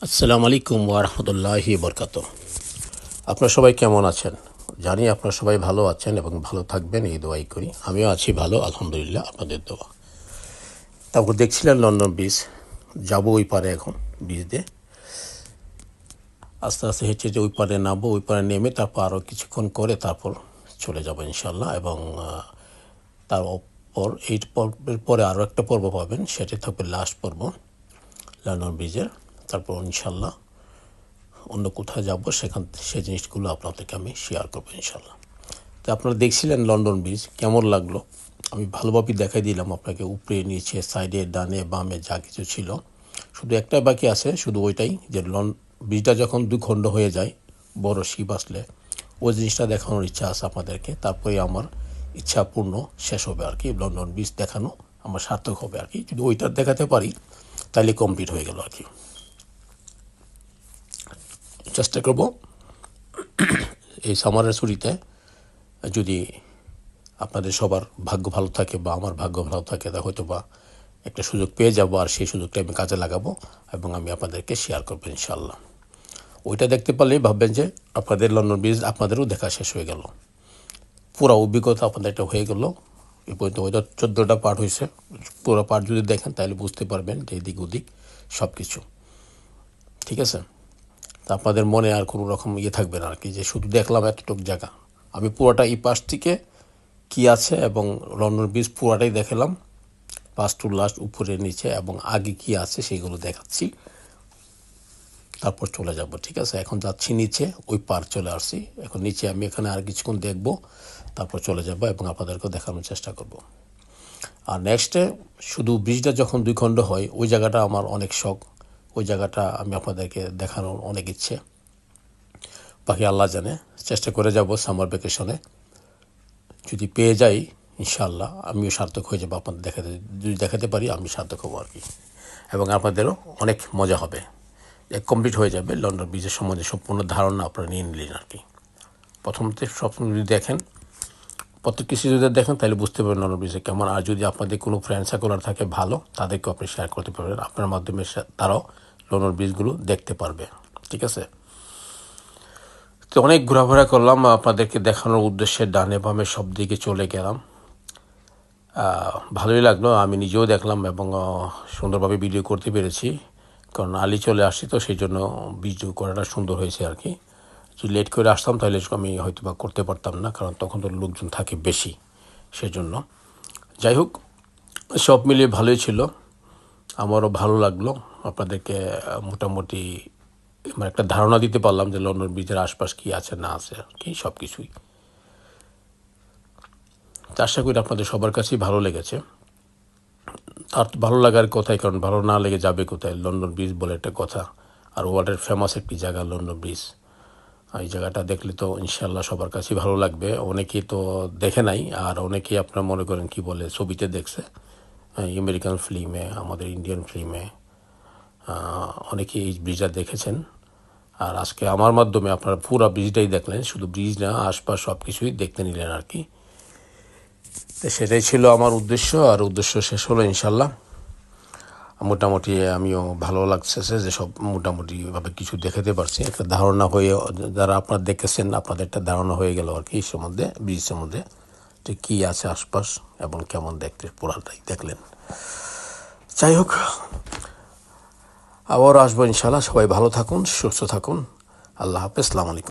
আসসালামু আলাইকুম ওয়া রাহমাতুল্লাহি ওয়া বারাকাতুহু। আপনারা সবাই কেমন আছেন? জানি আপনারা সবাই ভালো আছেন এবং ভালো থাকবেন এই দোয়াই করি। আমিও আছি ভালো আলহামদুলিল্লাহ, আপনাদের দোয়া। তারপর দেখছিলেন লন্ডন ব্রিজ, যাবো ওই পারে এখন ব্রিজ দিয়ে। আস্তে আস্তে হেঁটে যে ওই পারে নামবো, ওই পারে নেমে তারপর আরও কিছুক্ষণ করে তারপর চলে যাব ইনশাল্লাহ। এবং তারপর এই পর্বের পরে আরও একটা পর্ব পাবেন, সেটি থাকবে লাস্ট পর্ব লন্ডন ব্রিজের। তারপর ইনশাল্লাহ অন্য কোথাও যাব, সেখান সেই জিনিসগুলো আপনাদেরকে আমি শেয়ার করবো ইনশাল্লাহ। তো আপনারা দেখছিলেন লন্ডন ব্রিজ, কেমন লাগলো আমি ভালোভাবে দেখাই দিলাম আপনাকে। উপরে নিচে সাইডে ডানে বামে যা কিছু ছিল, শুধু একটাই বাকি আছে, শুধু ওইটাই যে ব্রিজটা যখন দুই খণ্ড হয়ে যায় বড় শিপ আসলে, ওই জিনিসটা দেখানোর ইচ্ছা আছে আপনাদেরকে। তারপরে আমার ইচ্ছা পূর্ণ শেষ হবে আর কি, লন্ডন ব্রিজ দেখানো আমার সার্থক হবে আর কি। যদি ওইটা দেখাতে পারি তাহলে কমপ্লিট হয়ে গেল আর কি। চেষ্টা করব এই সামারের ছুটিতে, যদি আপনাদের সবার ভাগ্য ভালো থাকে বা আমার ভাগ্য ভালো থাকে, তা হয়তো বা একটা সুযোগ পেয়ে যাব, আর সেই সুযোগটা আমি কাজে লাগাবো এবং আমি আপনাদেরকে শেয়ার করবো ইনশাল্লাহ। ওইটা দেখতে পারলেই ভাববেন যে আপনাদের লন্ডন ব্রিজ আপনাদেরও দেখা শেষ হয়ে গেল, পুরো অভিজ্ঞতা আপনাদের একটা হয়ে গেল। এই পর্যন্ত ওইটা 14টা পার্ট হয়েছে, পুরো পার্ট যদি দেখেন তাহলে বুঝতে পারবেন যে এদিক ওদিক সব কিছু ঠিক আছে। তা আপনাদের মনে আর কোনো রকম থাকবে না আর কি, যে শুধু দেখলাম এতটুকু জায়গা। আমি পুরোটা এই পাশ থেকে কী আছে এবং লন্ডন ব্রিজ পুরোটাই দেখালাম, ফার্স্ট টু লাস্ট, উপরে নিচে এবং আগে কী আছে সেইগুলো দেখাচ্ছি। তারপর চলে যাব, ঠিক আছে। এখন যাচ্ছি নিচে, ওই পার চলে আসছি। এখন নিচে আমি এখানে আর কিছুক্ষণ দেখব, তারপর চলে যাব এবং আপনাদেরকেও দেখানোর চেষ্টা করব। আর নেক্সটে শুধু ব্রিজটা যখন দুই খণ্ড হয়, ওই জায়গাটা আমার অনেক শখ, ওই জায়গাটা আমি আপনাদেরকে দেখানোর অনেক ইচ্ছে। বাকি আল্লাহ জানে, চেষ্টা করে যাব সামার ভ্যাকেশনে, যদি পেয়ে যাই ইনশাআল্লাহ আমিও সার্থক হয়ে যাবো। আপনাদের যদি দেখাতে পারি আমি সার্থক হবো আর কি, এবং আপনাদেরও অনেক মজা হবে। কমপ্লিট হয়ে যাবে লন্ডন ব্রিজের সম্বন্ধে সম্পূর্ণ ধারণা আপনারা নিয়ে নিলেন আর কি। প্রথমতে সব যদি দেখেন, প্রত্যেক কিছু যদি দেখেন তাহলে বুঝতে পারবেন লন্ডন ব্রিজে কেমন। আর যদি আপনাদের কোনো ফ্রেন্ড সার্কেলার থাকে ভালো, তাদেরকেও আপনি শেয়ার করতে পারবেন, আপনার মাধ্যমে তারাও লন্ডন ব্রিজগুলো দেখতে পারবে, ঠিক আছে। তো অনেক ঘোরাফেরা করলাম আপনাদেরকে দেখানোর উদ্দেশ্যে, ডানে বামে সব দিকে চলে গেলাম। ভালোই লাগলো, আমি নিজেও দেখলাম এবং সুন্দরভাবে ভিডিও করতে পেরেছি, কারণ আলি চলে আসছি তো সেই জন্য ভিডিও করাটা সুন্দর হয়েছে আর কি। যদি লেট করে আসতাম তাহলে আমি হয়তো বা করতে পারতাম না, কারণ তখন তো লোকজন থাকে বেশি, সেজন্য। যাই হোক, সব মিলিয়ে ভালোই ছিল, আমারও ভালো লাগলো। আপনাদেরকে মোটামুটি মানে একটা ধারণা দিতে পারলাম যে লন্ডন ব্রিজের আশপাশ কী আছে না আছে কি, সব কিছুই। আশা করি আপনাদের সবার কাছেই ভালো লেগেছে। তার ভালো লাগার কথাই, কারণ ভালো না লেগে যাবে কোথায়। লন্ডন ব্রিজ বলে একটা কথা, আর ওয়ার্ল্ডের ফেমাস একটি জায়গা লন্ডন ব্রিজ। এই জায়গাটা দেখলে তো ইনশাল্লাহ সবার কাছেই ভালো লাগবে। অনেকেই তো দেখে নাই, আর অনেকেই আপনারা মনে করেন কি বলে ছবিতে দেখছে, আমেরিকান ফিল্মে, আমাদের ইন্ডিয়ান ফিল্মে, অনেকেই এই ব্রিজটা দেখেছেন। আর আজকে আমার মাধ্যমে আপনারা পুরো ব্রিজটাই দেখলেন, শুধু ব্রিজ না আশপাশ সব কিছুই দেখতে নিলেন আর কি। তো সেটাই ছিল আমার উদ্দেশ্য, আর উদ্দেশ্য শেষ হলো ইনশাল্লাহ। মোটামুটি আমিও ভালো লাগছে যে সব মোটামুটিভাবে কিছু দেখাতে পারছি, একটা ধারণা হয়ে, যারা আপনারা দেখেছেন আপনাদের একটা ধারণা হয়ে গেল আর কি এই সম্বন্ধে, ব্রিজ সম্বন্ধে, যে কী আছে আশপাশ এবং কেমন দেখতে পুরাটাই দেখলেন। যাই হোক, আবার আসবো ইনশাল্লাহ। সবাই ভালো থাকুন, সুস্থ থাকুন। আল্লাহ হাফেজ, আসসালামু আলাইকুম।